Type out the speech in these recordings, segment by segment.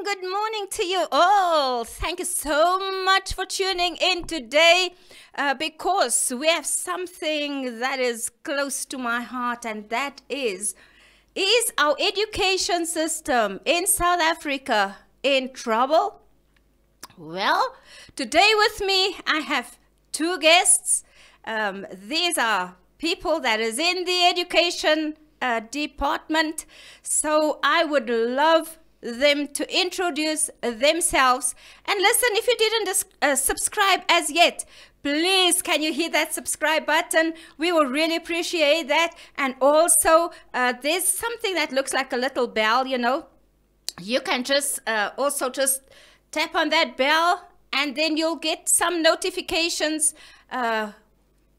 good morning to you all. Thank you so much for tuning in today because we have something that is close to my heart, and that is our education system in South Africa in trouble? Well, today with me I have two guests. These are people that is in the education department, so I would love them to introduce themselves. And listen, if you didn't subscribe as yet, please can you hit that subscribe button? We will really appreciate that. And also there's something that looks like a little bell, you know. You can just also just tap on that bell, and then you'll get some notifications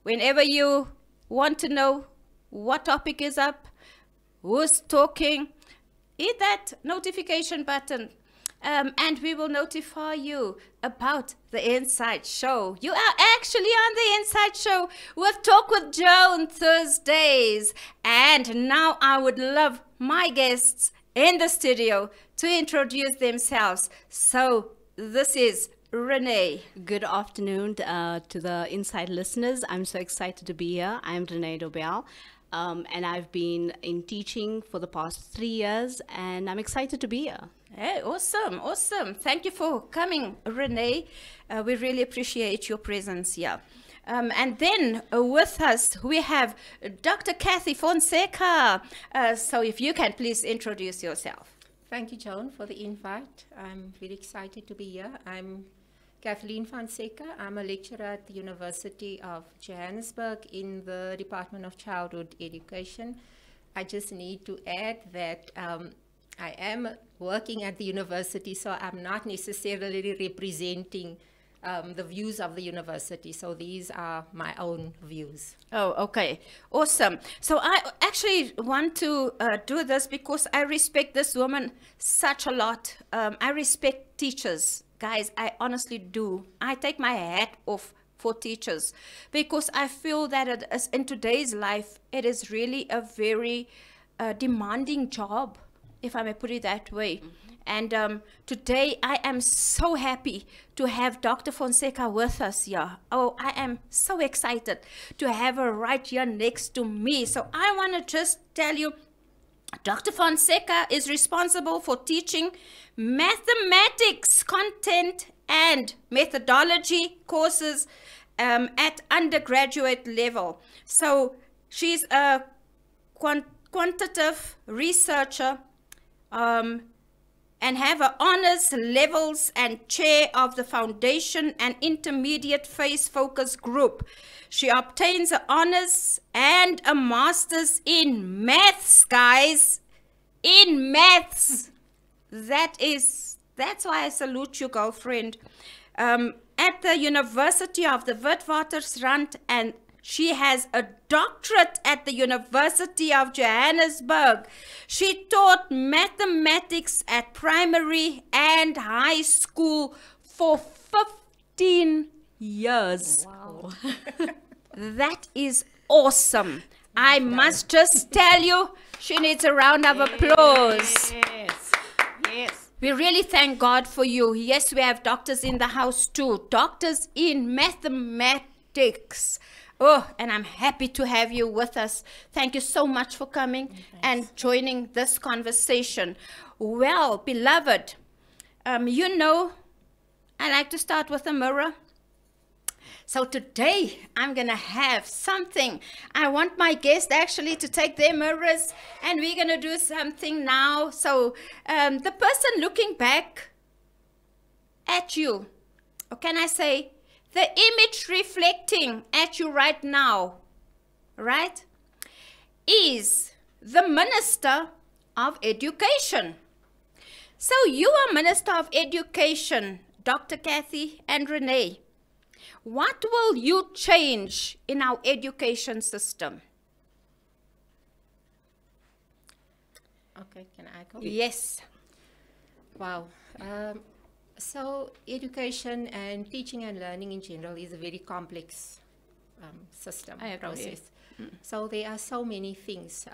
whenever you want to know what topic is up, who's talking. Hit that notification button, and we will notify you about the Inside Show. You are actually on the Inside Show with Talk with Joan Thursdays. And now I would love my guests in the studio to introduce themselves. So this is Renee. Good afternoon to the Inside listeners. I'm so excited to be here. I'm Renee Dobell. And I've been in teaching for the past 3 years, and I'm excited to be here. Hey, awesome, awesome. Thank you for coming, Renee. We really appreciate your presence here. And then with us, we have Dr. Kathy Fonseca. So if you can please introduce yourself. Thank you, Joan, for the invite. I'm really excited to be here. I'm Kathleen Fonseca. I'm a lecturer at the University of Johannesburg in the Department of Childhood Education. I just need to add that I am working at the university, so I'm not necessarily representing the views of the university. So these are my own views. Oh, okay. Awesome. So I actually want to do this because I respect this woman such a lot. I respect teachers. Guys, I honestly do. I take my hat off for teachers because I feel that in today's life, it is really a very demanding job, if I may put it that way. And today, I am so happy to have Dr. Fonseca with us here. Oh, I am so excited to have her right here next to me. So I want to just tell you, Dr. Fonseca is responsible for teaching mathematics content and methodology courses at undergraduate level. So she's a quantitative researcher and have her honors levels and chair of the foundation and intermediate phase focus group. She obtains an honors and a master's in maths, guys. In maths. That's why I salute you, girlfriend. At the University of the Witwatersrand, and she has a doctorate at the University of Johannesburg. She taught mathematics at primary and high school for 15 years. Wow. That is awesome. I must just tell you, she needs a round of applause. Yes. Yes. We really thank God for you. Yes, we have doctors in the house too. Doctors in mathematics. Oh, and I'm happy to have you with us. Thank you so much for coming and joining this conversation. Well, beloved, you know, I like to start with a mirror. So today I'm going to have something. I want my guest actually to take their mirrors, and we're going to do something now. So the person looking back at you, or can I say the image reflecting at you right now, right, is the Minister of Education. So you are Minister of Education, Dr. Kathy and Renee. What will you change in our education system? Okay, can I go? Yes. Wow. So education and teaching and learning in general is a very complex system, process. So there are so many things.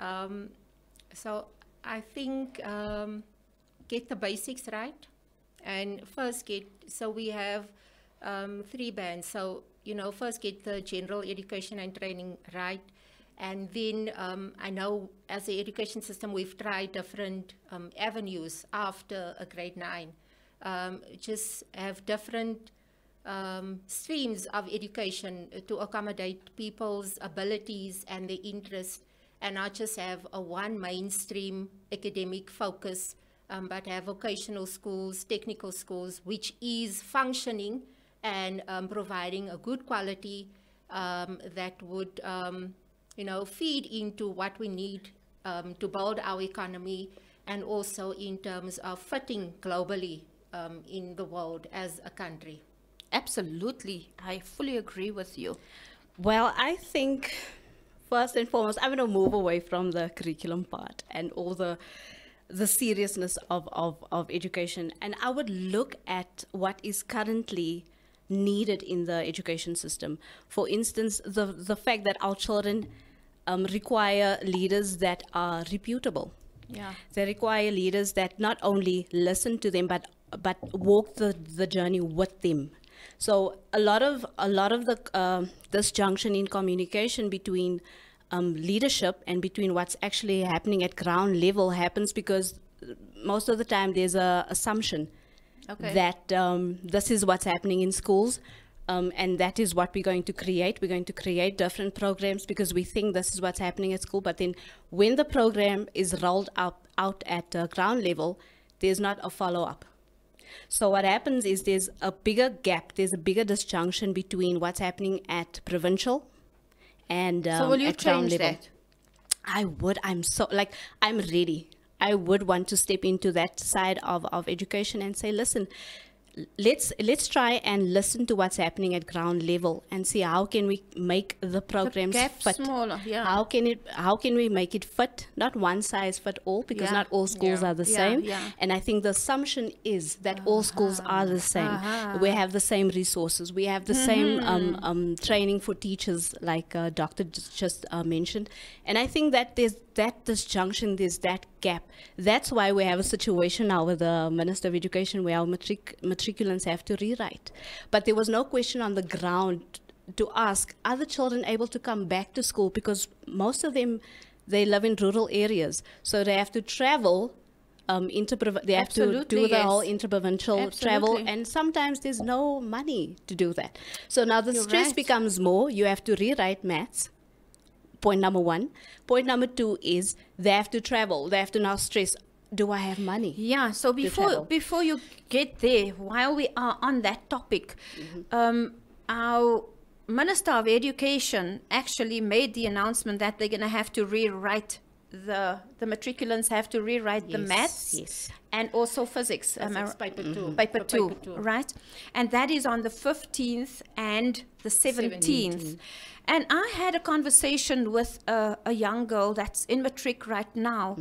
So I think get the basics right, and first so we have 3 bands. So, first get the general education and training right. And then I know as the education system, we've tried different avenues after a grade 9. Just have different streams of education to accommodate people's abilities and their interests, and not just have a one mainstream academic focus, but have vocational schools, technical schools, which is functioning and providing a good quality that would feed into what we need to build our economy, and also in terms of fitting globally in the world as a country. Absolutely. I fully agree with you. Well, I think first and foremost, I'm going to move away from the curriculum part and all the seriousness of education. And I would look at what is currently needed in the education system. For instance, the fact that our children require leaders that are reputable. Yeah. They require leaders that not only listen to them, but walk the journey with them. So a lot of the disjunction in communication between leadership and between what's actually happening at ground level happens because most of the time there's a assumption that this is what's happening in schools, and that is what we're going to create. We're going to create different programs because we think this is what's happening at school. But then when the program is rolled out at ground level, there's not a follow-up. So what happens is there's a bigger gap, there's a bigger disjunction between what's happening at provincial and so will you at ground change level. that? I would. I'm ready. I would want to step into that side of education and say, listen, let's try and listen to what's happening at ground level and see how can we make the programs fit. Smaller, yeah. How can we make it fit? Not one size fit all, because not all schools are the same. Yeah. And I think the assumption is that all schools are the same. We have the same resources. We have the same training for teachers, like Dr. just mentioned. And I think that there's that disjunction, there's that gap. That's why we have a situation now with the Minister of Education where our matriculants have to rewrite. But there was no question on the ground to ask, are the children able to come back to school? Because most of them, they live in rural areas. So they have to travel, they have to do the whole interprovincial travel. And sometimes there's no money to do that. So now the stress becomes more. You have to rewrite maths. Point number 1. Point number 2 is they have to travel. They have to now stress, do I have money? Yeah, so before you get there, while we are on that topic, our Minister of Education actually made the announcement that they're going to have to rewrite the matriculants have to rewrite the maths and also physics. Paper 2. Paper 2, right? And that is on the 15th and the 17th. And I had a conversation with a young girl that's in matric right now.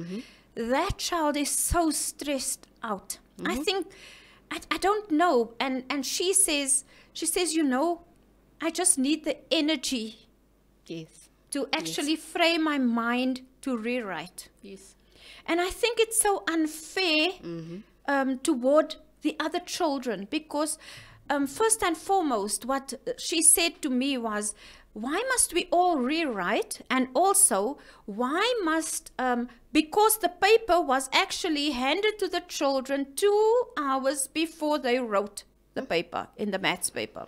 That child is so stressed out. I think, I don't know. And she says, I just need the energy to actually frame my mind to rewrite. And I think it's so unfair toward the other children, because first and foremost, what she said to me was, why must we all rewrite? And also, why must, because the paper was actually handed to the children 2 hours before they wrote the paper, in the maths paper.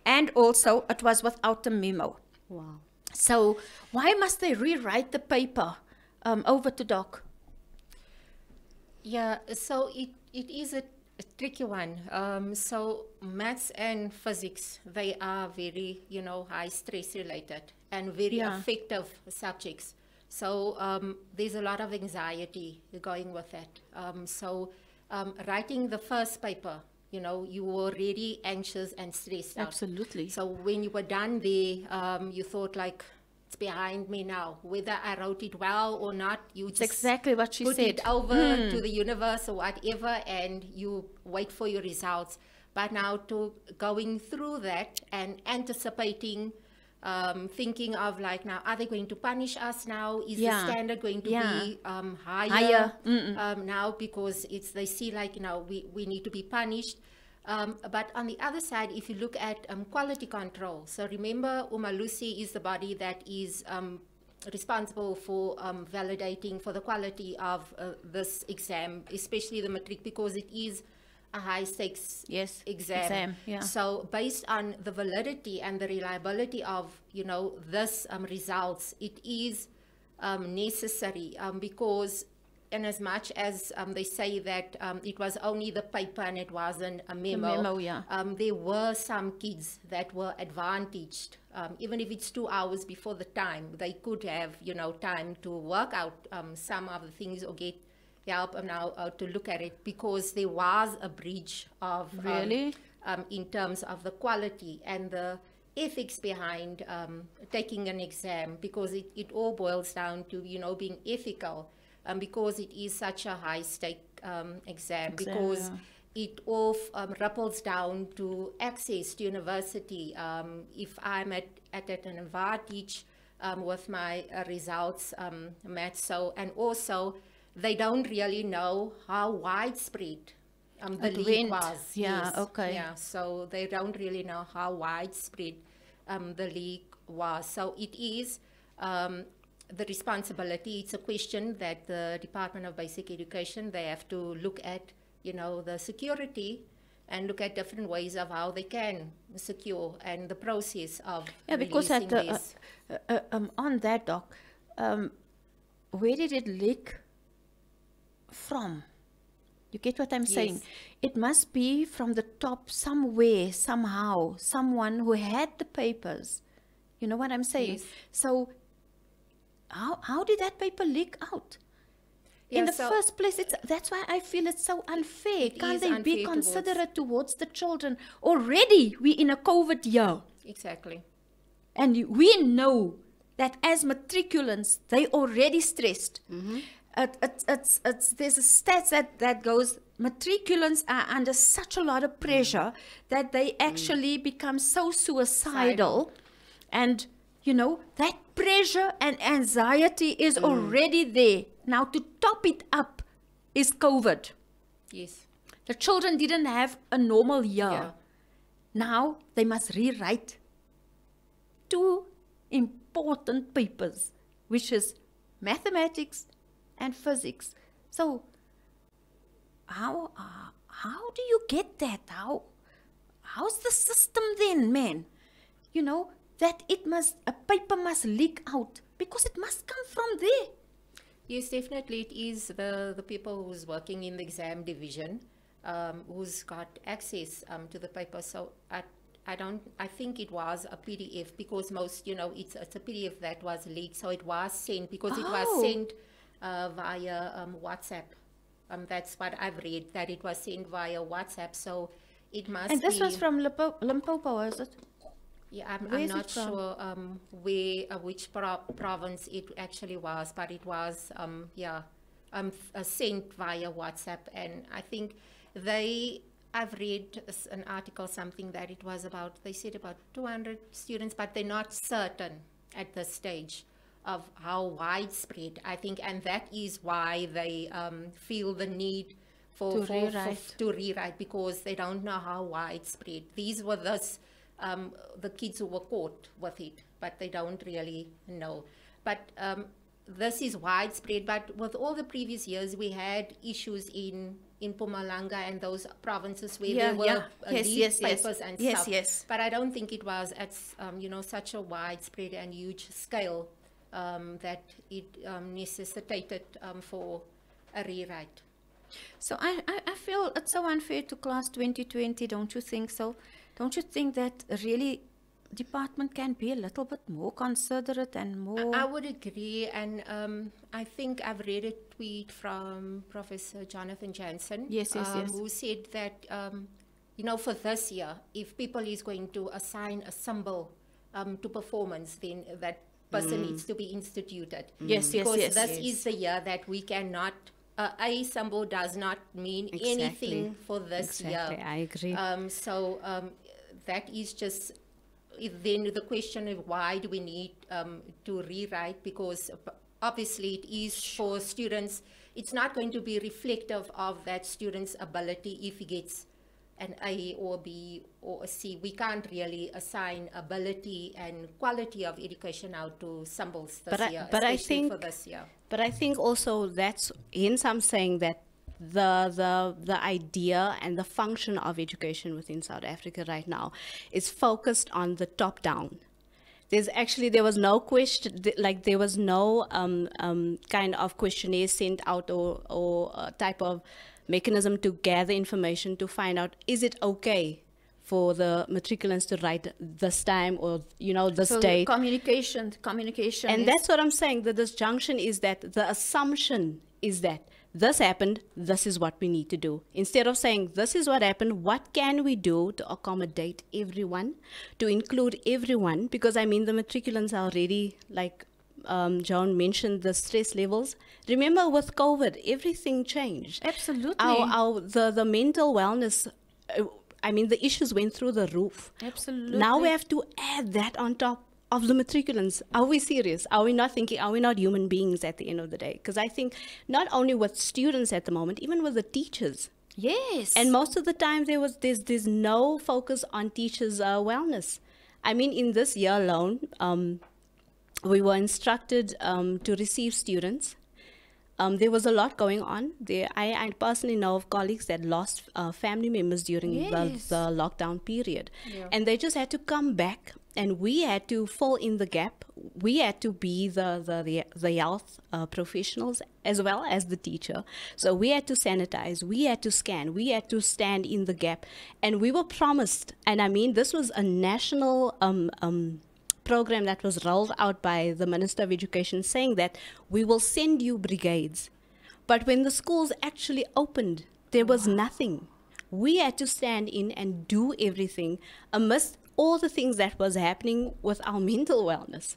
And also, it was without a memo. Wow. So, why must they rewrite the paper? Over to Doc. Yeah, so it is a tricky one. So maths and physics, they are very, high stress related and very effective subjects. So there's a lot of anxiety going with that. So writing the first paper, you were already anxious and stressed out. Absolutely. So when you were done there, you thought like, it's behind me now. Whether I wrote it well or not, you just exactly what she put said. it over to the universe or whatever, and you wait for your results. But now to going through that and anticipating thinking of like, now, are they going to punish us now? Is Yeah. the standard going to be higher, Higher. now, because they see like, we need to be punished. But on the other side, if you look at quality control, so remember, Umalusi is the body that is responsible for validating for the quality of this exam, especially the matric, because it is a high stakes exam. Yeah. So based on the validity and the reliability of this results, it is necessary, because in as much as they say that it was only the paper and it wasn't a memo, there were some kids that were advantaged, even if it's 2 hours before the time, they could have time to work out some of the things or get help now to look at it, because there was a breach of in terms of the quality and the ethics behind taking an exam, because it all boils down to being ethical, because it is such a high stake exam, because it all ripples down to access to university. If I'm at an advantage with my results, maths, and also they don't really know how widespread the leak was. So they don't really know how widespread the leak was. So it is the responsibility. It's a question that the Department of Basic Education, they have to look at, the security and look at different ways of how they can secure and the process of because releasing this. On that, Doc, where did it leak from? You get what I'm saying? It must be from the top somewhere, somehow, someone who had the papers. You know what I'm saying? So how did that paper leak out? In the first place, that's why I feel it's so unfair. Can't they be considerate towards the children? Already, we're in a COVID year. Exactly. And we know that as matriculants, they already stressed. There's a stats that goes, matriculants are under such a lot of pressure that they actually become so suicidal. And, that pressure and anxiety is already there. Now, to top it up is COVID. Yes. The children didn't have a normal year. Now, they must rewrite 2 important papers, which is mathematics and physics. So, how do you get that? How's the system then, man? That a paper must leak out, because it must come from there. Yes, definitely. It is the people who's working in the exam division who's got access to the paper. So I think it was a PDF, because most, it's a PDF that was leaked. So it was sent, because it was sent via WhatsApp. That's what I've read, that it was sent via WhatsApp. So it must be... And this was from Limpopo, is it? Yeah, I'm not sure which province it actually was, but it was, sent via WhatsApp. And I think I've read an article, something that it was about, they said about 200 students, but they're not certain at this stage of how widespread, I think, and that is why they feel the need to rewrite, because they don't know how widespread. These were the kids who were caught with it, but they don't really know. But this is widespread, but with all the previous years, we had issues in Mpumalanga and those provinces where there were leaked papers and stuff. But I don't think it was at such a widespread and huge scale that it necessitated for a rewrite. So I feel it's so unfair to class 2020, don't you think so? Don't you think that really department can be a little bit more considerate and more... I would agree, and I think I've read a tweet from Professor Jonathan Jansen, who said that, for this year, if people is going to assign a symbol to performance, then that person needs to be instituted. Because this is the year that we cannot... a symbol does not mean anything for this year. I agree. So that is just then the question of why do we need to rewrite, because obviously it is for students, it's not going to be reflective of that student's ability if he gets an A or B or a C. We can't really assign ability and quality of education out to symbols this year, especially for this year. But I think also that's, hence I'm saying that the idea and the function of education within South Africa right now is focused on the top down. There was no question, like there was no kind of questionnaire sent out or type of mechanism to gather information to find out, is it okay for the matriculants to write this time or, this date? Communication. And that's what I'm saying. The disjunction is that the assumption is that this happened, this is what we need to do. Instead of saying, this is what happened, what can we do to accommodate everyone, to include everyone? Because the matriculants are already, like Joan mentioned, the stress levels. Remember with COVID, everything changed. Absolutely. The mental wellness, the issues went through the roof. Absolutely. Now we have to add that on top of the matriculants. Are we serious? Are we not thinking? Are we not human beings at the end of the day? Because I think not only with students at the moment, even with the teachers. Yes. And most of the time there's no focus on teachers' wellness. In this year alone, we were instructed to receive students. There was a lot going on there. I personally know of colleagues that lost family members during the lockdown period. Yeah. And they just had to come back, and we had to fill in the gap. We had to be the health professionals as well as the teacher. So we had to sanitize, we had to scan, we had to stand in the gap. And we were promised, and this was a national program that was rolled out by the Minister of Education, saying that we will send you brigades. But when the schools actually opened, there was nothing. We had to stand in and do everything amidst all the things that was happening with our mental wellness.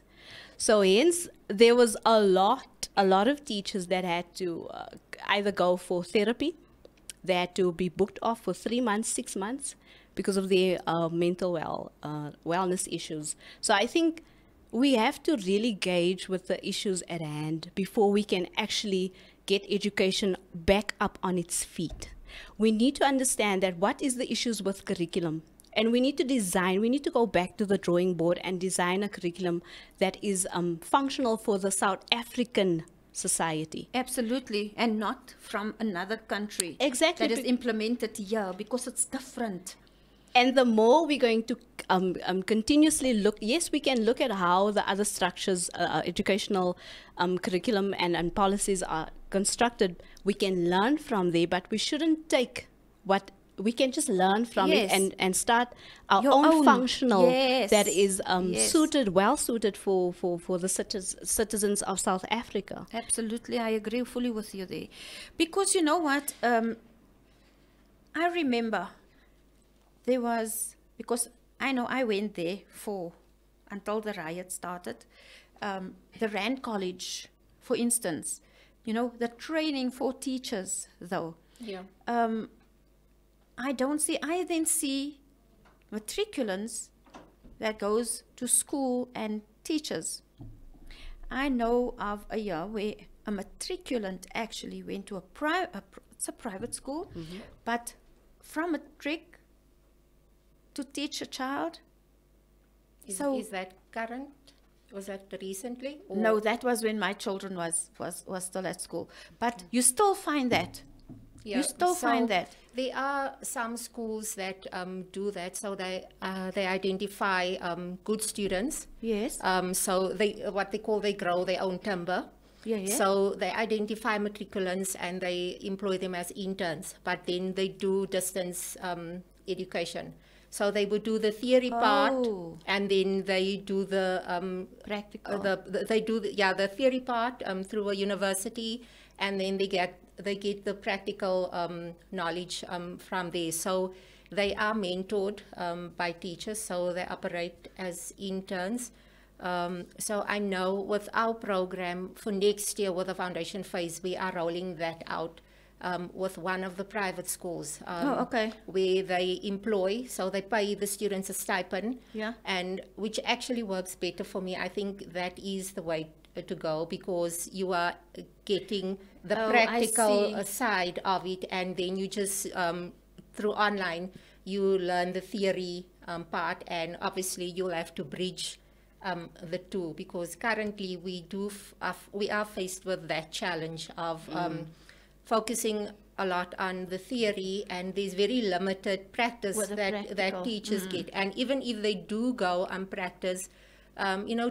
So hence, there was a lot of teachers that had to either go for therapy, they had to be booked off for 3 months, 6 months, because of their mental wellness issues. So I think we have to really gauge with the issues at hand before we can actually get education back up on its feet. We need to understand that what is the issues with curriculum. And we need to go back to the drawing board and design a curriculum that is functional for the South African society. Absolutely. And not from another country. Exactly. That is implemented here, because it's different. And the more we're going to continuously look, yes, we can look at how the other structures, educational curriculum and policies are constructed. We can learn from there, but we shouldn't take what we can just learn from it and start our own functional that is well suited for the citizens of South Africa. Absolutely, I agree fully with you there. Because you know what, I remember there was, because I know I went there until the riot started, the Rand College, for instance, the training for teachers though. Yeah. I then see matriculants that goes to school and teachers. I know of a year where a matriculant actually went to it's a private school, but from matric to teach a child. Is that current? Was that recently? Or? No, that was when my children was still at school. But you still find that. Yeah. You still find that. There are some schools that do that, so they identify good students. Yes. So they grow their own timber. Yeah. So they identify matriculants and they employ them as interns, but then they do distance education. So they would do the theory part, and then they do the practical. They do the theory part through a university, and then they get the practical knowledge from there. So they are mentored by teachers, so they operate as interns. So I know with our program for next year with the foundation phase, we are rolling that out with one of the private schools. Okay. Where they employ, so they pay the students a stipend. Yeah. And which actually works better for me. I think that is the way to go, because you are getting the practical side of it, and then you just through online you learn the theory part, and obviously you'll have to bridge the two, because currently we are faced with that challenge of focusing a lot on the theory, and there's very limited practice that teachers get. And even if they do go and practice,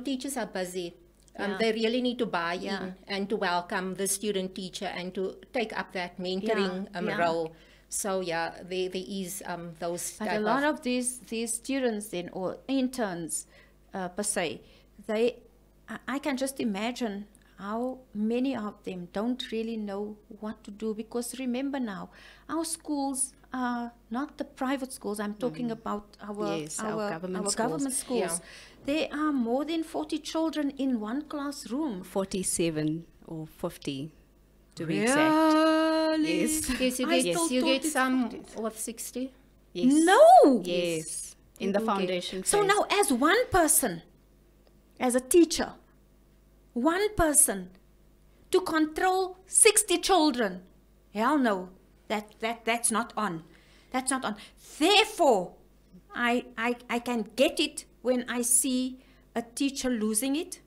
teachers are busy. They really need to buy in and to welcome the student teacher and to take up that mentoring role. So there is those. But a lot of these students then, or interns per se, I can just imagine how many of them don't really know what to do, because remember now, our schools are not the private schools. I'm talking about our government schools. Yeah. There are more than 40 children in one classroom. 47 or 50 to be exact. Yes. Yes, you get some, what, 60? Yes. No! Yes, in the foundation phase. So now, as one person, as a teacher, one person to control 60 children, hell no, that's not on. That's not on. Therefore, I can get it when I see a teacher losing it.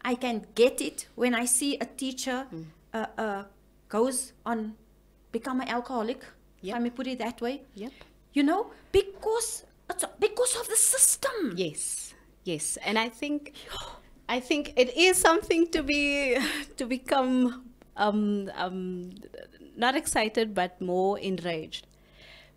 I can get it when I see a teacher goes on, become an alcoholic, if I may put it that way. Yep. Because of the system. Yes, yes. And I think it is something to become not excited but more enraged,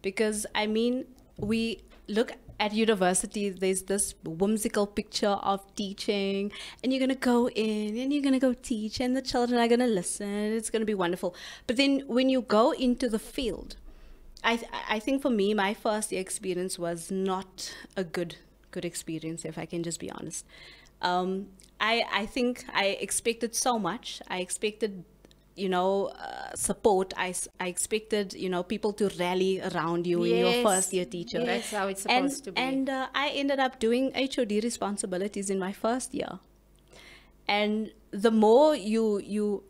because I mean, we look at university, there's this whimsical picture of teaching, and you're going to go in and you're going to go teach, and the children are going to listen, it's going to be wonderful. But then when you go into the field, I think for me, my first year experience was not a good experience, if I can just be honest. I think I expected so much. I expected, support. I expected, people to rally around you in your first year teacher. That's how it's supposed to be. And I ended up doing HOD responsibilities in my first year. And the more you're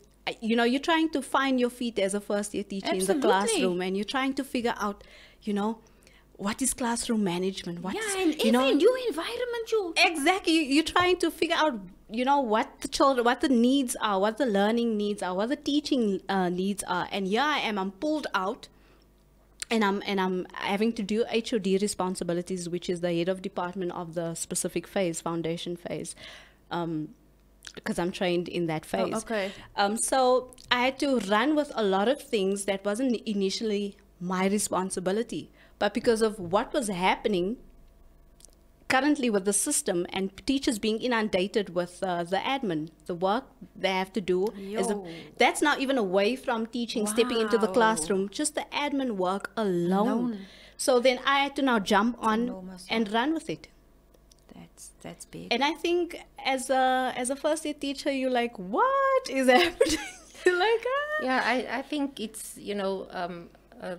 trying to find your feet as a first year teacher in the classroom, and you're trying to figure out, what is classroom management? What's, and every new environment exactly. You're trying to figure out, what the needs are, what the learning needs are, what the teaching needs are. And here I am, I'm pulled out, and I'm having to do HOD responsibilities, which is the head of department of the specific phase, foundation phase. Because I'm trained in that phase. Oh, okay. So I had to run with a lot of things that wasn't initially my responsibility. But because of what was happening currently with the system, and teachers being inundated with the admin, the work they have to do, that's not even away from teaching, stepping into the classroom, just the admin work alone. So then I had to now jump on and run with it. That's big. And I think as a first year teacher, you're like, what is happening? You're like, Yeah, I think it's,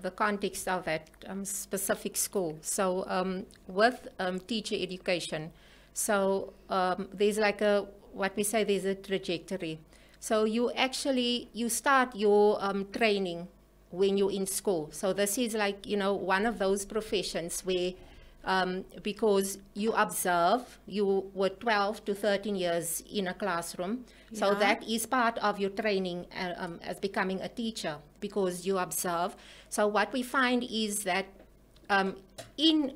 the context of that specific school. So with teacher education, so there's like there's a trajectory. So you start your training when you're in school. So this is like, one of those professions where because you observe, you were 12 to 13 years in a classroom. So that is part of your training as becoming a teacher, because you observe. So what we find is that in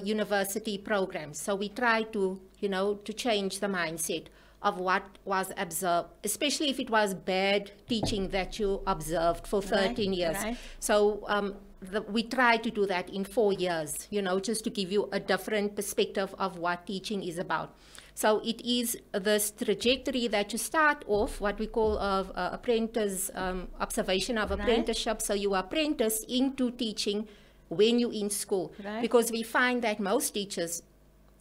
university programs, so we try to, to change the mindset of what was observed, especially if it was bad teaching that you observed for 13 years. Right. So we try to do that in 4 years, just to give you a different perspective of what teaching is about. So it is this trajectory that you start off, what we call apprentice, observation of apprenticeship. So you apprentice into teaching when you're in school. Right. Because we find that most teachers,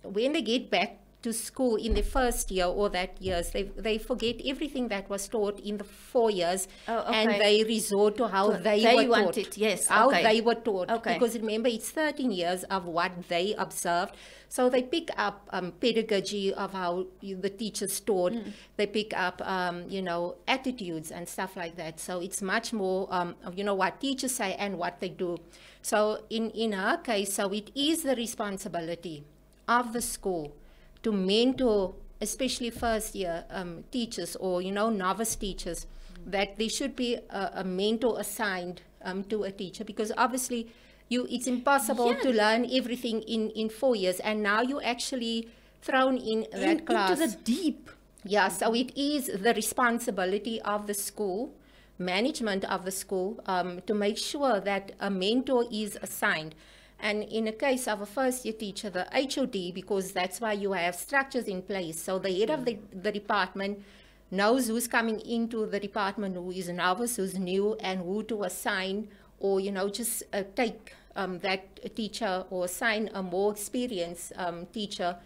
when they get back to school in the first year or that years, they forget everything that was taught in the 4 years, and they resort to how they were taught. It, yes, how they were taught. Okay. Because remember, it's 13 years of what they observed. So they pick up pedagogy of how the teachers taught. They pick up, you know, attitudes and stuff like that. So it's much more, you know, what teachers say and what they do. So in her case, so it is the responsibility of the school to mentor, especially first year teachers or, you know, novice teachers, that there should be a mentor assigned to a teacher, because obviously it's impossible to learn everything in 4 years, and now you're actually thrown in that class. Into the deep. Yeah, so it is the responsibility of the school, management of the school, to make sure that a mentor is assigned. And in a case of a first year teacher, the HOD, because that's why you have structures in place. So the head of the department knows who's coming into the department, who is novice, who's new, and who to assign, or, you know, just take that teacher or assign a more experienced teacher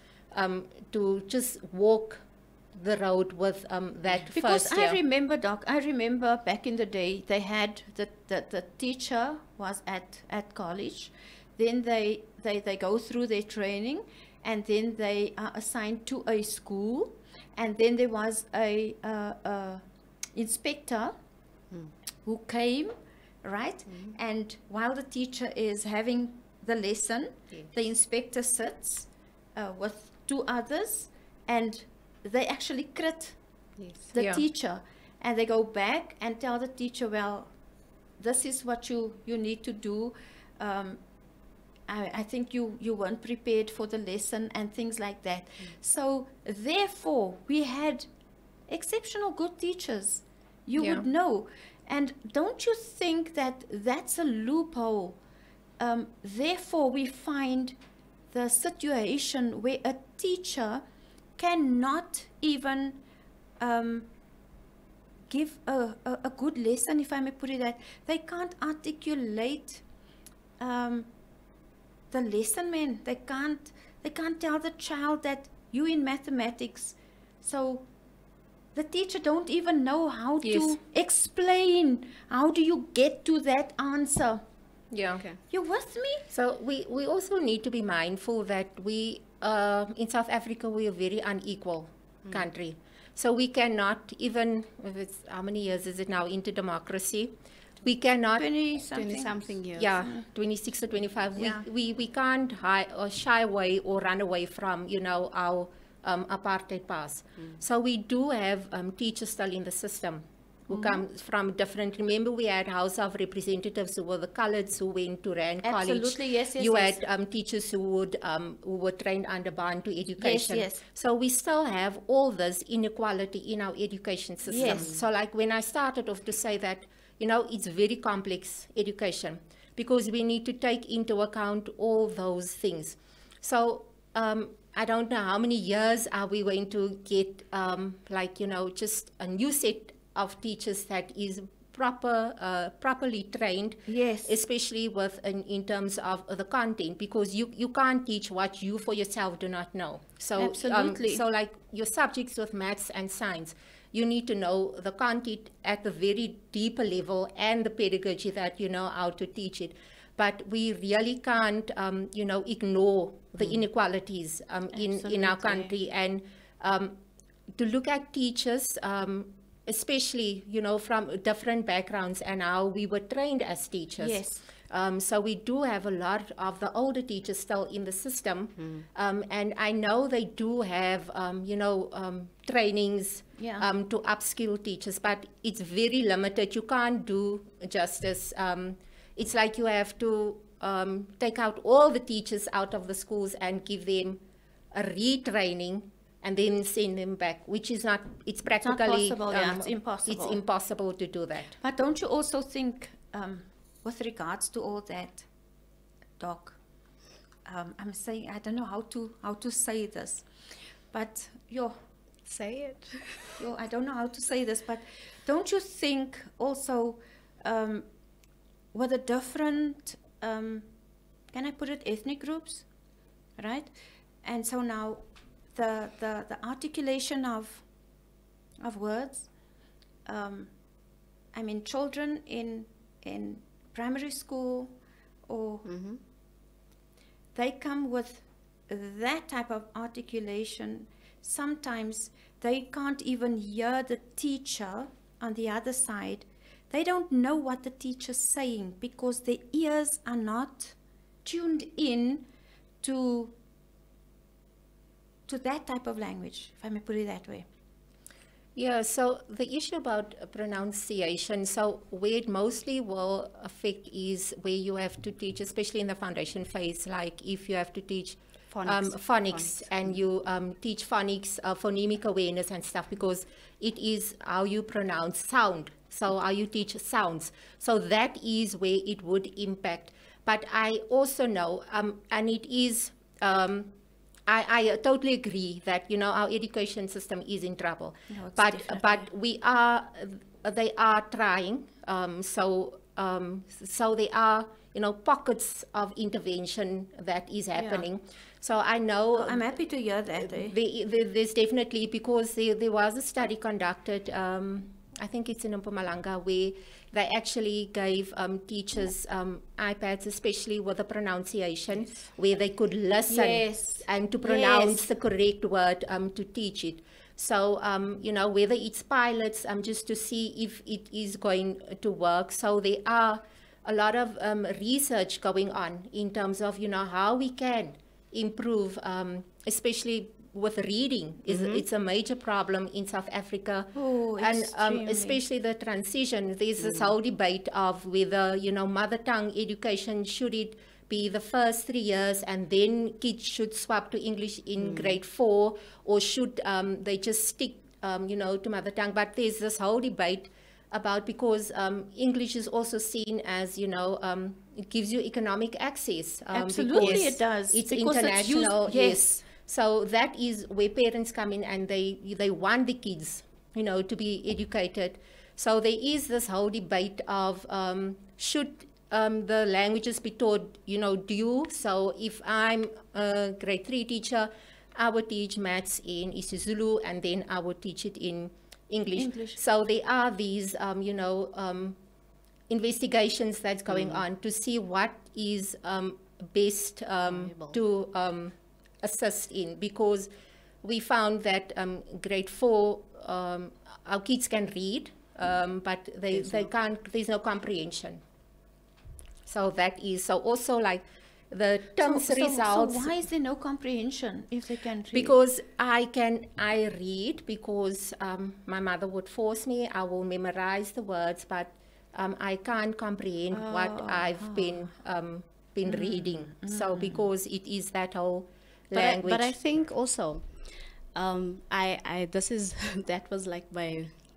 to just walk the road with that because first year. I remember, Doc, I remember back in the day, they had the teacher was at college. Then they go through their training, and then they are assigned to a school, and then there was a inspector who came, right? And while the teacher is having the lesson, the inspector sits with 2 others, and they actually crit the teacher, and they go back and tell the teacher, well, this is what you need to do. I think you weren't prepared for the lesson and things like that. So therefore, we had exceptional good teachers. You would know. And don't you think that that's a loophole? Therefore, we find the situation where a teacher cannot even give a good lesson, if I may put it that. They can't articulate the lesson, man. They can't tell the child that you in mathematics. So the teacher don't even know how to explain. How do you get to that answer? Yeah. Okay. You with me? So we also need to be mindful that we in South Africa, we are a very unequal country. So we cannot, even if it's, how many years is it now into democracy? We cannot 20 something years. Yeah, 26 or 25. Yeah. We can't shy away or run away from, you know, our apartheid past. So we do have teachers still in the system who come from different. Remember, we had House of Representatives who were the coloureds who went to Rand College. Absolutely, yes. You had teachers who were trained under Bantu education. Yes. So we still have all this inequality in our education system. Yes. So like when I started off to say that, you know, it's very complex education because we need to take into account all those things. So I don't know how many years are we going to get, like, you know, just a new set of teachers that is properly trained. Yes. Especially with in terms of the content, because you can't teach what you for yourself do not know. So absolutely. So like your subjects with maths and science, you need to know the content at the very deeper level and the pedagogy that you know how to teach it. But we really can't, you know, ignore the inequalities in our country, and to look at teachers, especially, you know, from different backgrounds and how we were trained as teachers. Yes. So we do have a lot of the older teachers still in the system, and I know they do have, you know, trainings to upskill teachers, but it's very limited. You can't do justice. It's like you have to take out all the teachers out of the schools and give them a retraining and then send them back, which is not, it's practically, it's not possible, it's impossible. It's impossible to do that. But don't you also think, with regards to all that, Doc, I'm saying, I don't know how to say this, but say it. I don't know how to say this, but don't you think also with the different, can I put it, ethnic groups, right? And so now the articulation of words. I mean, children in primary school, or they come with that type of articulation. Sometimes they can't even hear the teacher on the other side. They don't know what the teacher's saying because their ears are not tuned in to that type of language, if I may put it that way. Yeah, so the issue about pronunciation, so where it mostly will affect is where you have to teach, especially in the foundation phase, like if you have to teach phonics. And you teach phonics, phonemic awareness and stuff, because it is how you pronounce sound, so how you teach sounds. So that is where it would impact. But I also know, and it is, I totally agree that, you know, our education system is in trouble. No, but they are trying. So there are, you know, pockets of intervention that is happening. Yeah. So I know. I'm happy to hear that. There's definitely, because there was a study conducted, I think it's in Mpumalanga, where they actually gave teachers iPads, especially with the pronunciation, where they could listen and to pronounce the correct word to teach it. So, you know, whether it's pilots, just to see if it is going to work. So there are a lot of research going on in terms of, you know, how we can improve, especially with reading. It's a major problem in South Africa. And especially the transition. There's this whole debate of whether, you know, mother tongue education, should it be the first 3 years and then kids should swap to English in grade 4, or should they just stick, you know, to mother tongue. But there's this whole debate about, because English is also seen as, you know, it gives you economic access. Absolutely, it does. It's international. Yes. So that is where parents come in, and they want the kids, you know, to be educated. So there is this whole debate of should the languages be taught, you know, due. So if I'm a grade 3 teacher, I would teach maths in isiZulu, and then I would teach it in English. So there are these, you know, investigations that's going on to see what is best to assist in, because we found that grade 4, our kids can read, but they can't, there's no comprehension. So that is, so also like the terms results. So why is there no comprehension if they can read? Because I read, because my mother would force me, I will memorize the words, but I can't comprehend what I've been reading. So because it is that whole language. But I think also,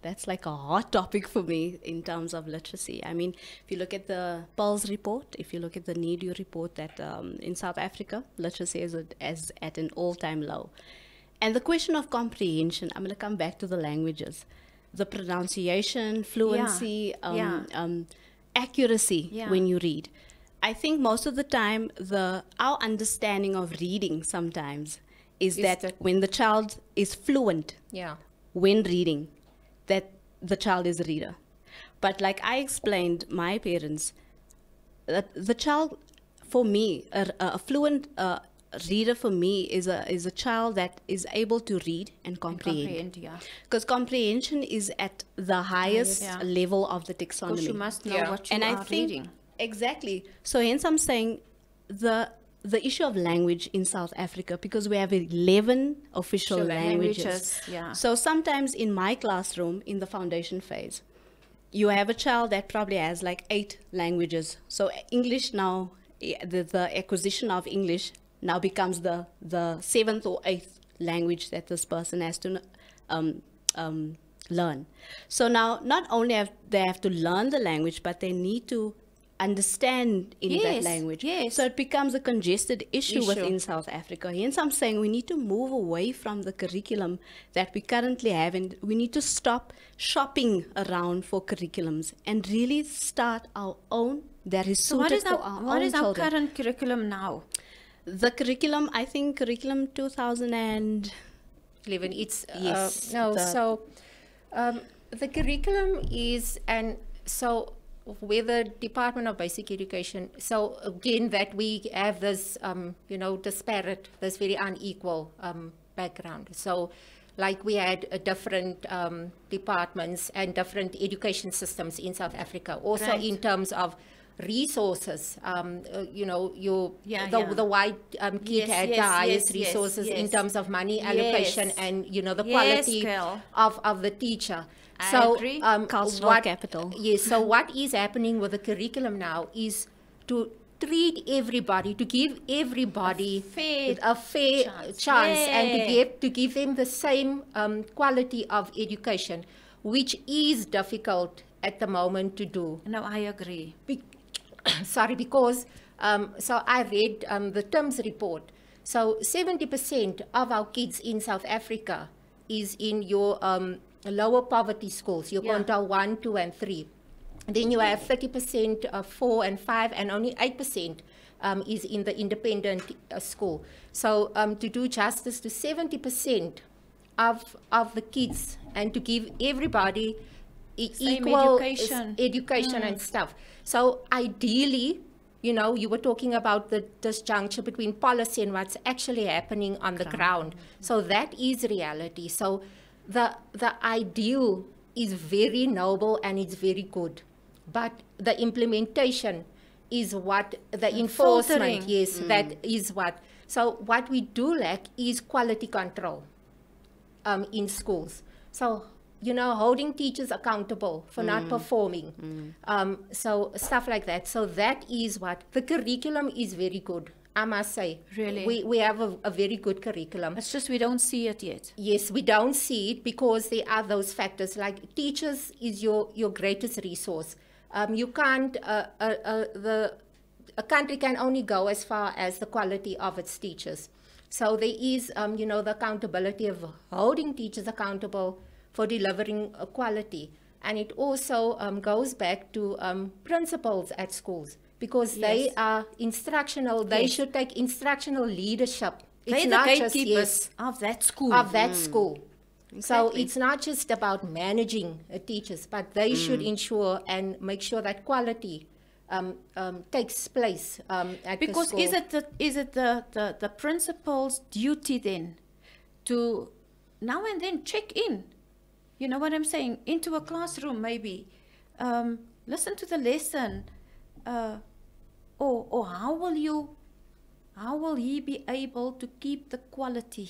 that's like a hot topic for me in terms of literacy. I mean, if you look at the Pulse report, if you look at the NEDU report, that in South Africa, literacy is at an all-time low. And the question of comprehension, I'm going to come back to the languages. The pronunciation, fluency, accuracy when you read. I think most of the time, our understanding of reading sometimes is that when the child is fluent when reading, that the child is a reader. But like I explained my parents, that the child, for me, a fluent reader for me is a child that is able to read and comprehend. Because comprehension is at the highest level of the taxonomy. Because you must know what you are reading. Exactly. So hence I'm saying the issue of language in South Africa, because we have 11 official languages. So sometimes in my classroom, in the foundation phase, you have a child that probably has like 8 languages. So English now, the acquisition of English now becomes the 7th or 8th language that this person has to learn. So now not only they have to learn the language, but they need to understand in that language. So it becomes a congested issue within South Africa. Hence I'm saying we need to move away from the curriculum that we currently have, and we need to stop shopping around for curriculums and really start our own that is suited for our own children. What is our current curriculum now? The curriculum, I think curriculum 2000 and 11. It's Yes, the curriculum is, and so with the Department of Basic Education, so again that we have this disparate, this very unequal background. So like we had different departments and different education systems in South Africa, also Right. in terms of resources. The white kid Yes, had yes, the highest yes, yes, resources in yes. terms of money allocation Yes. and the Yes, quality girl. of the teacher. I agree. Cultural capital. Yes, so what is happening with the curriculum now is to treat everybody, to give everybody a fair chance and to give them the same quality of education, which is difficult at the moment to do. No, I agree. Because so I read the TIMS report. So 70% of our kids in South Africa is in your lower poverty schools, your quintile 1, 2, and 3. Then you have 30% of 4 and 5, and only 8% is in the independent school. So to do justice to 70% of the kids and to give everybody equal education and stuff. So ideally, you were talking about the disjuncture between policy and what's actually happening on the ground. So that is reality. So the ideal is very noble and it's very good, but the implementation is what the enforcement, filtering. that is what. So what we do lack is quality control in schools. So holding teachers accountable for not performing, so stuff like that. So that is what the curriculum is very good. I must say, Really? we have a very good curriculum. It's just we don't see it yet. Yes, we don't see it because there are those factors. Like teachers is your greatest resource. You can't, a country can only go as far as the quality of its teachers. So there is, the accountability of holding teachers accountable for delivering quality. And it also goes back to principals at schools, because they are instructional. They should take instructional leadership. They're the gatekeepers of that school. Exactly. So it's not just about managing teachers, but they should ensure and make sure that quality takes place at the school. Because is it the principal's duty then to now and then check in? You know what I'm saying? Into a classroom maybe. Listen to the lesson. Or how will he be able to keep the quality?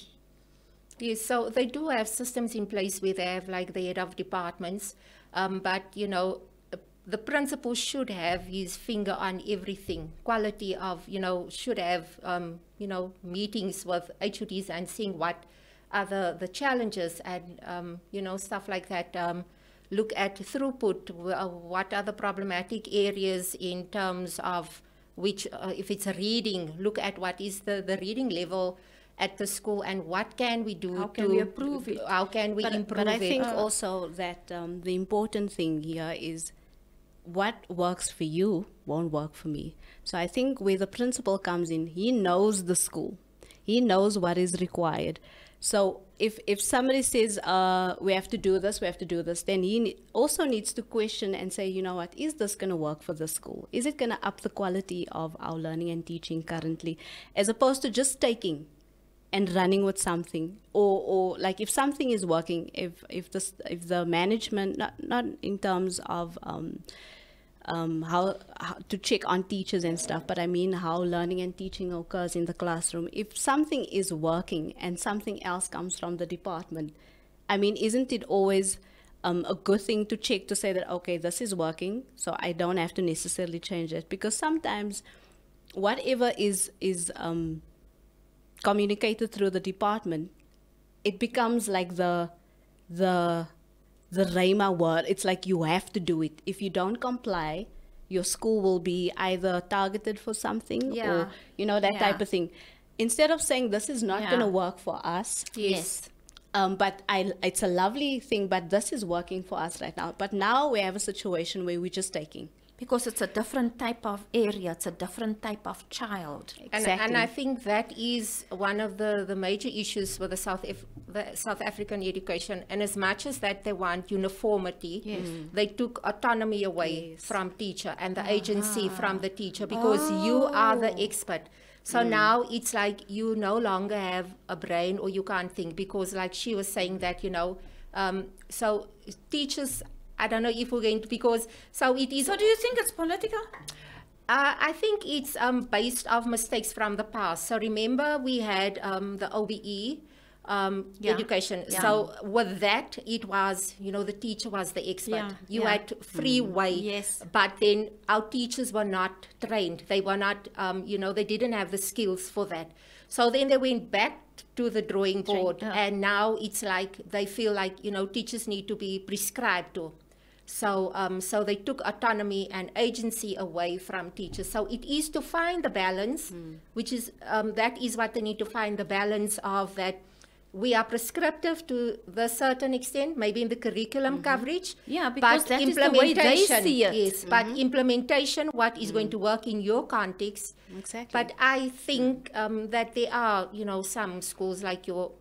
Yes, so they do have systems in place where they have like the head of departments, but the principal should have his finger on everything. Quality of, should have, meetings with HODs and seeing what are the challenges and, stuff like that. Look at throughput, what are the problematic areas in terms of which, if it's a reading, look at what is the reading level at the school and what can we do How can we improve it? How can we improve it? But I think also that the important thing here is what works for you won't work for me. So I think where the principal comes in, he knows the school. He knows what is required. So if somebody says, we have to do this, then he also needs to question and say, you know what, is this going to work for the school? Is it going to up the quality of our learning and teaching currently, as opposed to just taking and running with something, or like if something is working, if the management, not in terms of how to check on teachers and stuff, but I mean how learning and teaching occurs in the classroom. If something is working and something else comes from the department, I mean, isn't it always a good thing to check to say that, okay, this is working, so I don't have to necessarily change it? Because sometimes whatever is communicated through the department, it becomes like the Rhema word. It's like you have to do it. If you don't comply, your school will be either targeted for something or, that type of thing. Instead of saying this is not going to work for us. Yes. But it's a lovely thing, but this is working for us right now. But now we have a situation where we're just taking. Because it's a different type of area, it's a different type of child. And I think that is one of the major issues with the South African education, and as much as that they want uniformity, they took autonomy away from teacher and the agency from the teacher, because you are the expert. So now it's like you no longer have a brain, or you can't think, because like she was saying that, you know, so teachers, I don't know if we're going to, because, so it is. So do you think it's political? I think it's based off mistakes from the past. So remember we had the OBE education. So with that, it was, you know, the teacher was the expert. You had free way. But then our teachers were not trained. They were not, you know, they didn't have the skills for that. So then they went back to the drawing board. And now it's like they feel like, you know, teachers need to be prescribed to. So, so they took autonomy and agency away from teachers. So it is to find the balance, which is, that is what they need to find, the balance of that. We are prescriptive to the certain extent, maybe in the curriculum coverage. Yeah, because that is the way they see it. Yes, but implementation, what is going to work in your context. Exactly. But I think that there are, you know, some schools like your,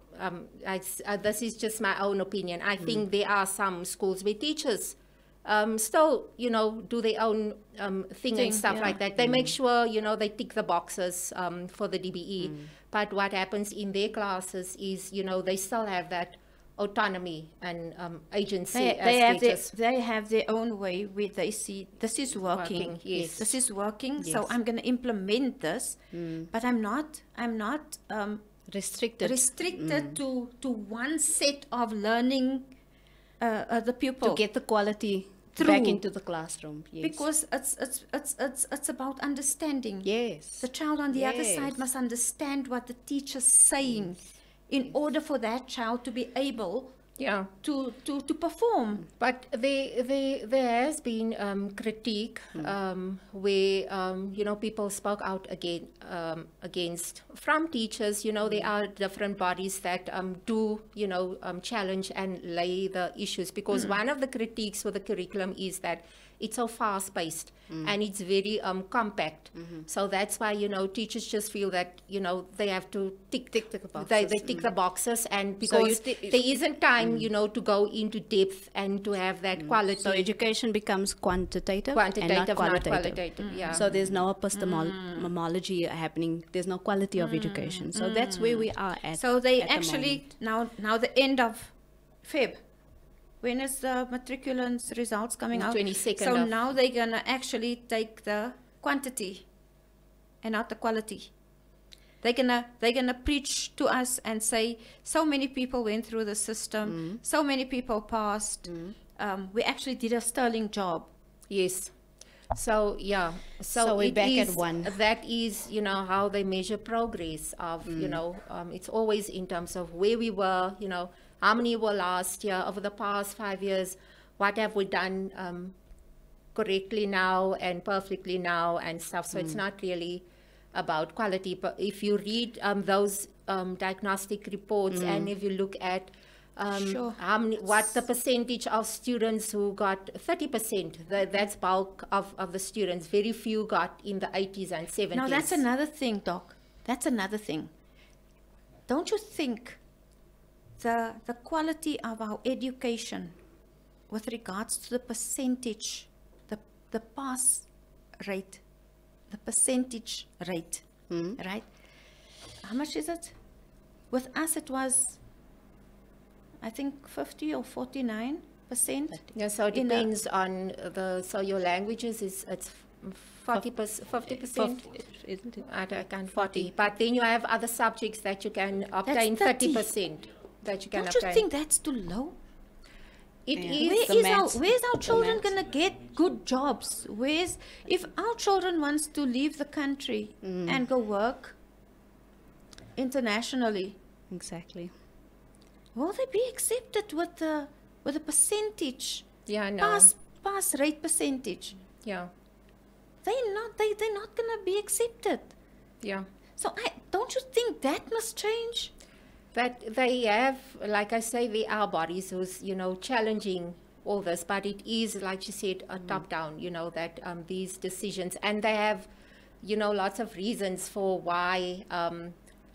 this is just my own opinion. I think there are some schools where teachers still, you know, do their own thing and stuff like that. They make sure, you know, they tick the boxes for the DBE. But what happens in their classes is, you know, they still have that autonomy and agency as teachers. They have their own way where they see this is working. Yes. This is working. So I'm going to implement this, but I'm not restricted to one set of learning the pupil to get the quality back into the classroom. Because it's about understanding. The child on the other side must understand what the teacher's saying in order for that child to be able to perform. But there has been critique where you know, people spoke out against from teachers. You know, there are different bodies that do, you know, challenge and lay the issues, because one of the critiques with the curriculum is that it's so fast-paced and it's very compact. So that's why, you know, teachers just feel that, you know, they have to tick the boxes. They tick the boxes, and because there isn't time, you know, to go into depth and to have that quality. So education becomes quantitative and not qualitative. So there's no epistemology happening. There's no quality of education. So that's where we are at. So they at actually, now the end of Feb. When is the matriculants results coming out? 22nd. So now they're going to actually take the quantity and not the quality. They're gonna preach to us and say, so many people went through the system, so many people passed. We actually did a sterling job. Yes. So so we're back at one. That is, you know, how they measure progress of, you know, it's always in terms of where we were, you know, how many were last year, over the past 5 years, what have we done correctly now and perfectly now and stuff. So it's not really about quality. But if you read those diagnostic reports and if you look at how many, what the percentage of students who got 30%, that's bulk of the students. Very few got in the 80s and 70s. Now that's another thing, Doc. That's another thing. Don't you think the quality of our education with regards to the percentage, the pass rate, the percentage rate, right? How much is it? With us it was, I think 50 or 49%. Yeah, so it depends on so your languages it's 50%, isn't it? I can't 40. But then you have other subjects that you can obtain 30%. That you can Don't obtain. you think that's too low? It is. Where's our children going to get good jobs? If our children wants to leave the country and go work internationally, exactly, will they be accepted with the percentage? Yeah, no. Pass rate percentage. Yeah. They're not going to be accepted. Yeah. So don't you think that must change? But they have, like I say, there are bodies who's, you know, challenging all this, but it is, like you said, a top-down, you know, that these decisions, and they have, you know, lots of reasons for why.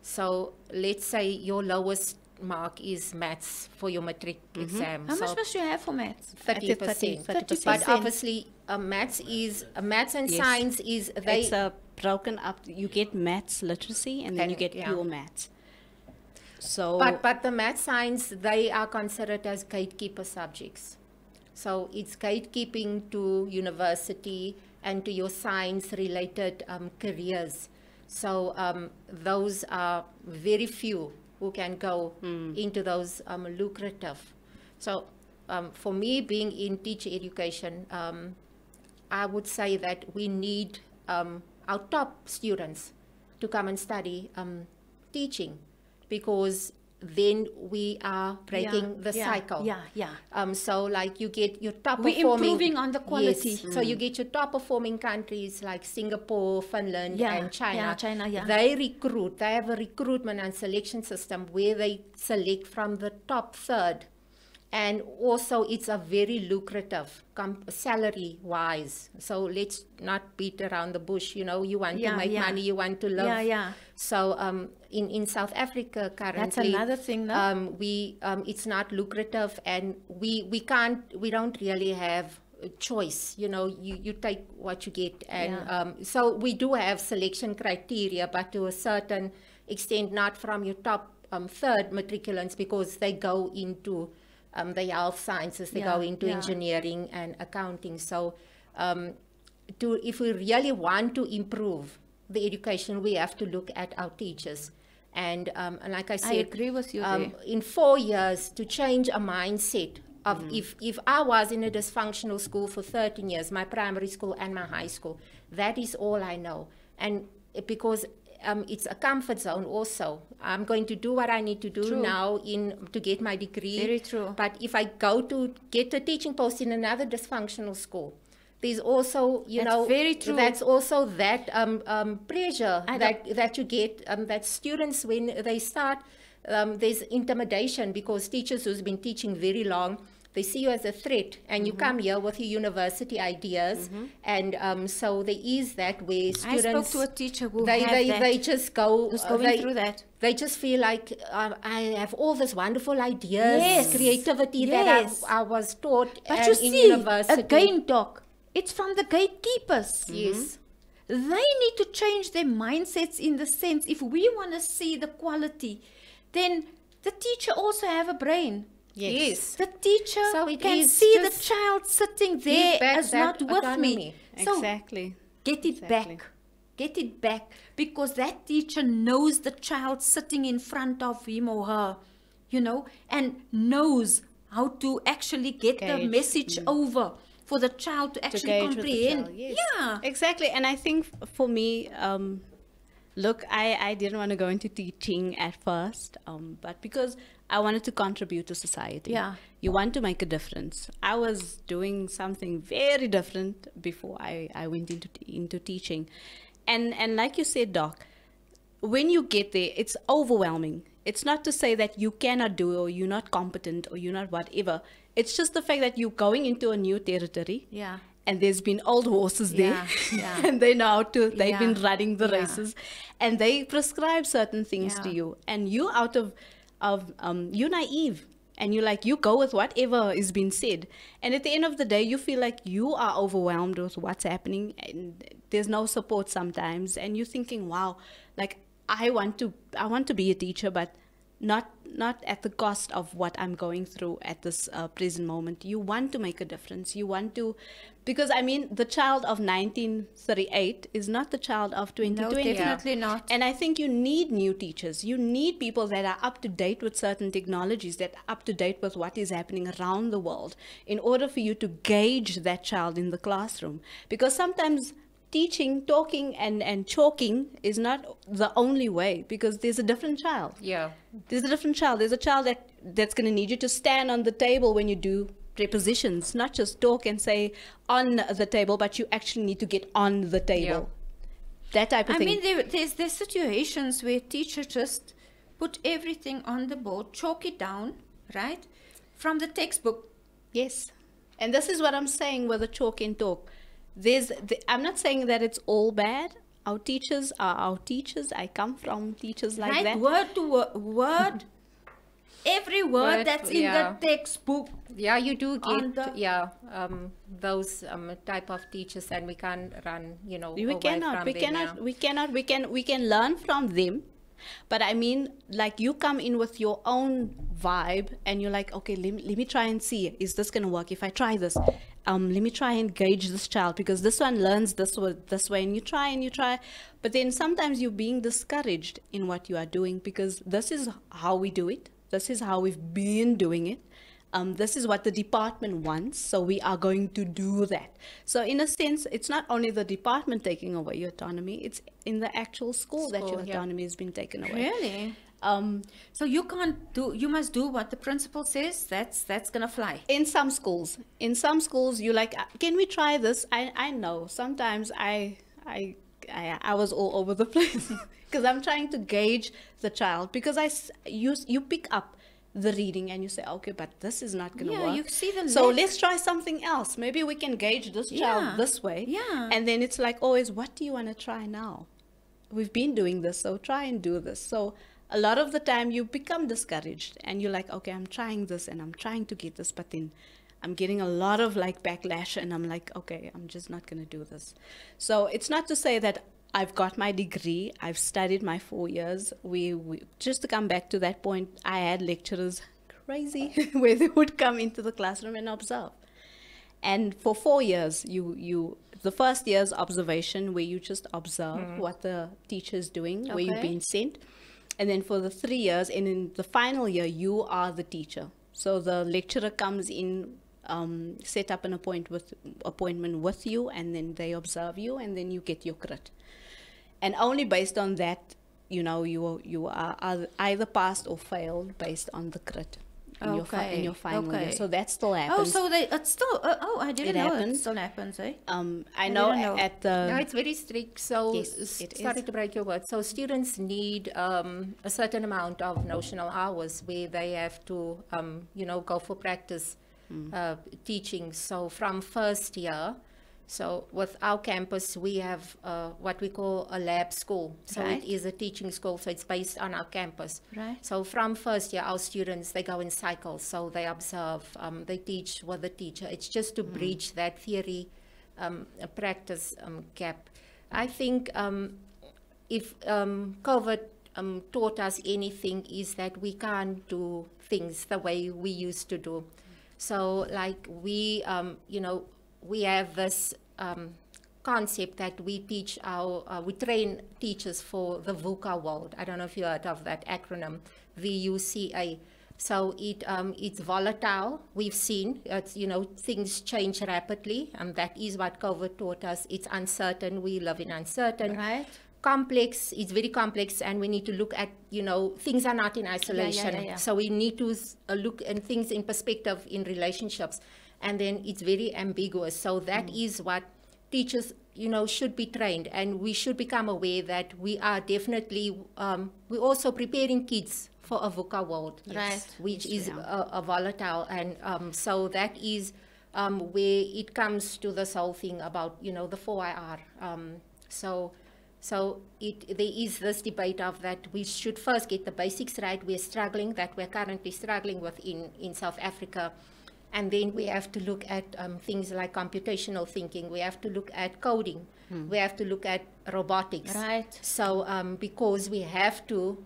So let's say your lowest mark is maths for your matric exam. How so much must you have for maths? 30%. 30%. But obviously, maths and Yes. science is It's broken up. You get maths literacy and then And, you get yeah. pure maths. So, But the math science, they are considered as gatekeeper subjects. So it's gatekeeping to university and to your science-related careers. So those are very few who can go into those lucrative. So for me, being in teacher education, I would say that we need our top students to come and study teaching, because then we are breaking the cycle. So like you get your top We're performing. improving on the quality. Yes. So you get your top performing countries like Singapore, Finland, and China. Yeah, China, yeah. They recruit. They have a recruitment and selection system where they select from the top third. And also it's a very lucrative salary-wise. So let's not beat around the bush. You know, you want to make money, you want to live. So in South Africa currently, that's another thing, no? It's not lucrative, and we don't really have a choice. You know, you take what you get, and so we do have selection criteria, but to a certain extent, not from your top third matriculants, because they go into the health sciences, they go into engineering and accounting. So if we really want to improve the education, we have to look at our teachers. And like I said, I agree with you there. In 4 years, to change a mindset of if I was in a dysfunctional school for 13 years, my primary school and my high school, that is all I know. And because it's a comfort zone also. I'm going to do what I need to do now to get my degree. Very true. But if I go to get a teaching post in another dysfunctional school, there's also, very true. That's also that pressure that you get, that students, when they start, there's intimidation, because teachers who's been teaching very long, they see you as a threat, and you come here with your university ideas, and so there is that where students. I spoke to a teacher who they just go. Who's going through that. They just feel like I have all this wonderful ideas, creativity that I was taught but you in see, university. Again, Doc, it's from the gatekeepers. Yes. They need to change their mindsets, in the sense, if we want to see the quality, then the teacher also have a brain. Yes. The teacher it can is see the just child sitting there as not with autonomy. me. exactly. So get it back. Get it back, because that teacher knows the child sitting in front of him or her, and knows how to actually get the message over for the child to actually comprehend. Yes. Yeah. Exactly. And I think for me, look, I didn't want to go into teaching at first, but because I wanted to contribute to society. Yeah. You want to make a difference. I was doing something very different before I went into teaching. And like you said, Doc, when you get there, it's overwhelming. It's not to say that you cannot do it, or you're not competent, or you're not whatever. It's just the fact that you're going into a new territory. Yeah. And there's been old horses there, Yeah. and they know how to, they've been running the Yeah. races, and they prescribe certain things to you, and you you're naive, and you go with whatever is being said, and at the end of the day, you feel like you are overwhelmed with what's happening, and there's no support sometimes, and you're thinking, wow, like I want to be a teacher, but not at the cost of what I'm going through at this present moment. You want to make a difference. You want to, because I mean, the child of 1938 is not the child of 2020. No, definitely not. And I think you need new teachers. You need people that are up to date with certain technologies, that are up to date with what is happening around the world, in order for you to gauge that child in the classroom. Because sometimes teaching, talking, and chalking is not the only way, because there's a different child. Yeah. There's a different child. There's a child that's going to need you to stand on the table when you do prepositions, not just talk and say on the table, but you actually need to get on the table. That type of thing. I mean, there's situations where teacher just put everything on the board, chalk it down, right, from the textbook. Yes. And this is what I'm saying with the chalk and talk. I'm not saying that it's all bad. Our teachers are our teachers. I come from teachers like Right, that. word to word. every word But, that's in the textbook. Yeah, you do On get, the- those type of teachers, and we can't run, We away cannot, from we them, cannot, yeah. we cannot, we can learn from them. But I mean, like you come in with your own vibe and you're like, okay, let me try and see, is this going to work? If I try this, let me try and gauge this child because this one learns this way, and you try. But then sometimes you're being discouraged in what you are doing because this is how we do it. This is how we've been doing it. This is what the department wants, so we are going to do that. So in a sense, it's not only the department taking away your autonomy, it's in the actual school that your autonomy has been taken away. Really? So you can't do, you must do what the principal says. That's gonna fly. In some schools, you're like, can we try this? I know sometimes I was all over the place because I'm trying to gauge the child, because you pick up the reading and you say, okay, but this is not going to work. You see the so lack. let's try something else. Maybe we can gauge this child this way. Yeah. And then it's like always, what do you want to try now? We've been doing this, so try and do this. So a lot of the time you become discouraged and you're like, okay, I'm trying this and I'm trying to get this, but then I'm getting a lot of like backlash and I'm like, okay, I'm just not going to do this. So it's not to say that I've got my degree, I've studied my 4 years. We just to come back to that point, I had lecturers crazy where they would come into the classroom and observe. And for 4 years, the first year's observation where you just observe what the teacher is doing, where you've been sent. And then for the 3 years, and in the final year, you are the teacher. So the lecturer comes in, set up an appointment with you, and then they observe you, and then you get your crit. And only based on that, you are either passed or failed based on the crit in your final year. So that still happens. Oh, so it's still. I didn't know happens. it still happens, eh? I know at the. Yeah, it's very strict. So, Yes, it sorry is. to break your word. So, students need a certain amount of notional hours where they have to, go for practice teaching. So, from first year, so with our campus, we have what we call a lab school. So, Right. it is a teaching school. So, it's based on our campus. Right. So, from first year, our students, they go in cycles. So, they observe, they teach with the teacher. It's just to bridge that theory practice gap. I think if COVID taught us anything, is that we can't do things the way we used to do. So like we have this concept that we teach we train teachers for the VUCA world. I don't know if you heard of that acronym, VUCA. So it's volatile. We've seen things change rapidly, and that is what COVID taught us. It's uncertain. We live in uncertain. Right. Complex. It's very complex, and we need to look at things are not in isolation. Yeah. So we need to look at things in perspective, in relationships, and then it's very ambiguous. So that is what teachers should be trained, and we should become aware that we are definitely we're also preparing kids for a VUCA world, Right. which Yes, is we are. a volatile, and so that is where it comes to this whole thing about the 4IR. So there is this debate of that we should first get the basics right. We're currently struggling with in South Africa. And then we have to look at things like computational thinking. We have to look at coding. We have to look at robotics. Right. So because we have to,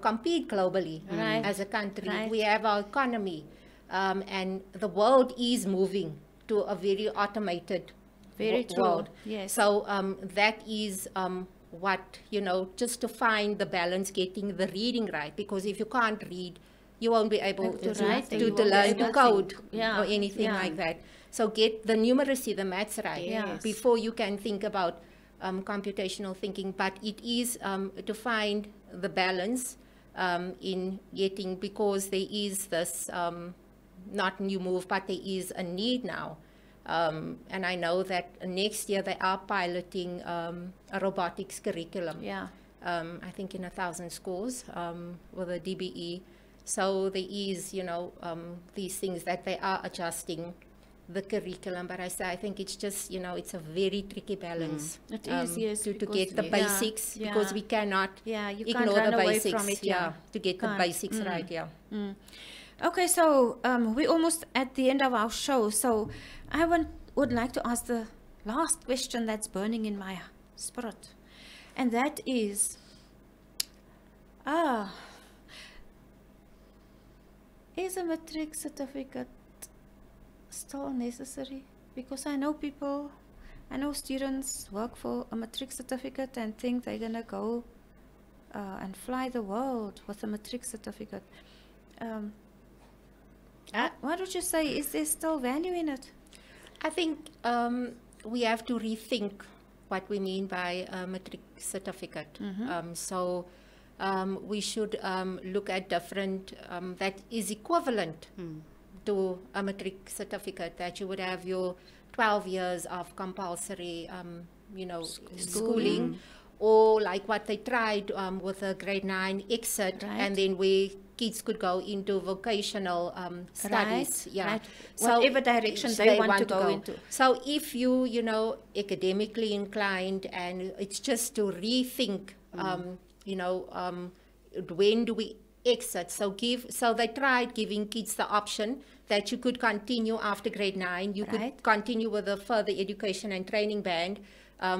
compete globally Right. as a country. Right. We have our economy. And the world is moving to a very automated Very true. world. Yes. So that is what, just to find the balance, getting the reading right. Because if you can't read, you won't be able To to write, you won't be learn able to to code think. Yeah, or anything yeah. like that. So get the numeracy, the maths right Yes. before you can think about computational thinking. But it is to find the balance in getting, because there is this not new move, but there is a need now. And I know that next year they are piloting a robotics curriculum. Yeah. I think in 1,000 schools with a DBE. So there is, these things that they are adjusting. the curriculum, but I think it's just, it's a very tricky balance. It is, yes, to get the basics, because we cannot you ignore can't run the away basics. from it, to get the basics right, Okay, so we're almost at the end of our show. So I would like to ask the last question that's burning in my spirit. And that is, is a matric certificate still necessary? Because I know students work for a matric certificate and think they're going to go and fly the world with a matric certificate. What would you say? Is there still value in it? I think we have to rethink what we mean by a matric certificate. We should look at different, that is equivalent to a matric certificate, that you would have your 12 years of compulsory, schooling, or like what they tried with a grade 9 exit, and then where kids could go into vocational studies. So whatever direction they want to go into. So if you, academically inclined, and it's just to rethink, when do we exit? So they tried giving kids the option that you could continue after grade 9. You could continue with a further education and training band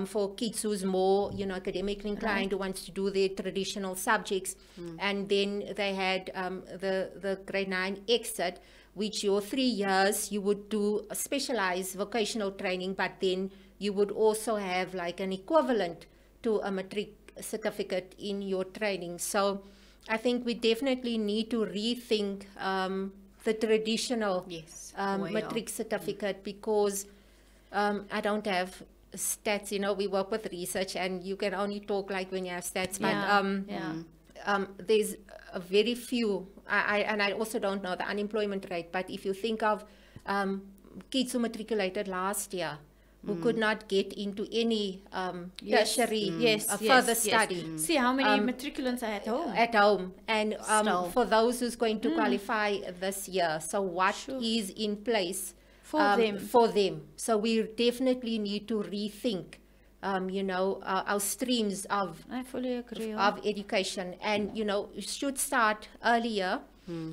for kids who's more, academically inclined, who wants to do their traditional subjects. And then they had the grade 9 exit, which your 3 years you would do a specialized vocational training, but then you would also have like an equivalent to a matric certificate in your training. So I think we definitely need to rethink the traditional matric certificate, because I don't have stats, we work with research and you can only talk like when you have stats, but there's a very few, I also don't know the unemployment rate, but if you think of kids who matriculated last year, who could not get into any tertiary further study. See how many matriculants are at home. At home. And for those who's going to qualify this year, so what is in place for them? So we definitely need to rethink, our streams of education, and, should start earlier.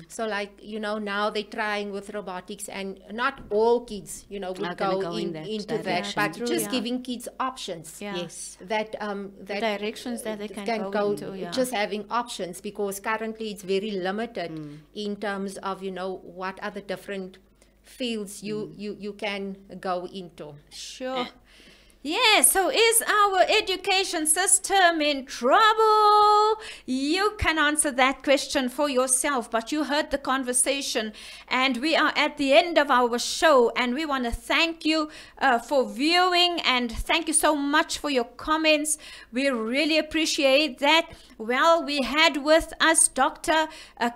So like, now they're trying with robotics, and not all kids, would go into that, but just giving kids options. That the directions that they can go into. Just having options, because currently it's very limited in terms of, what other different fields you can go into. Sure. Yes, so is our education system in trouble? You can answer that question for yourself, but you heard the conversation, and we are at the end of our show, and we want to thank you for viewing, and thank you so much for your comments. We really appreciate that. Well, we had with us Dr.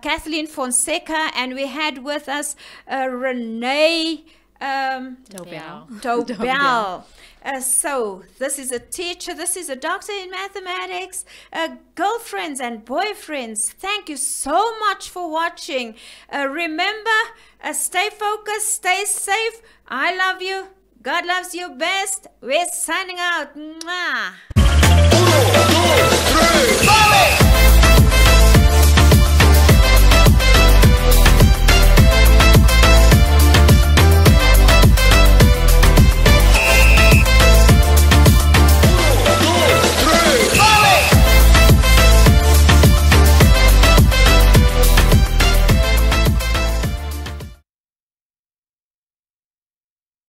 Kathleen Fonseca, and we had with us Renee Dobell. So this is a teacher, this is a doctor in mathematics, girlfriends and boyfriends. Thank you so much for watching. Remember, stay focused, stay safe. I love you. God loves you best. We're signing out. Mwah. 1, 2, 3,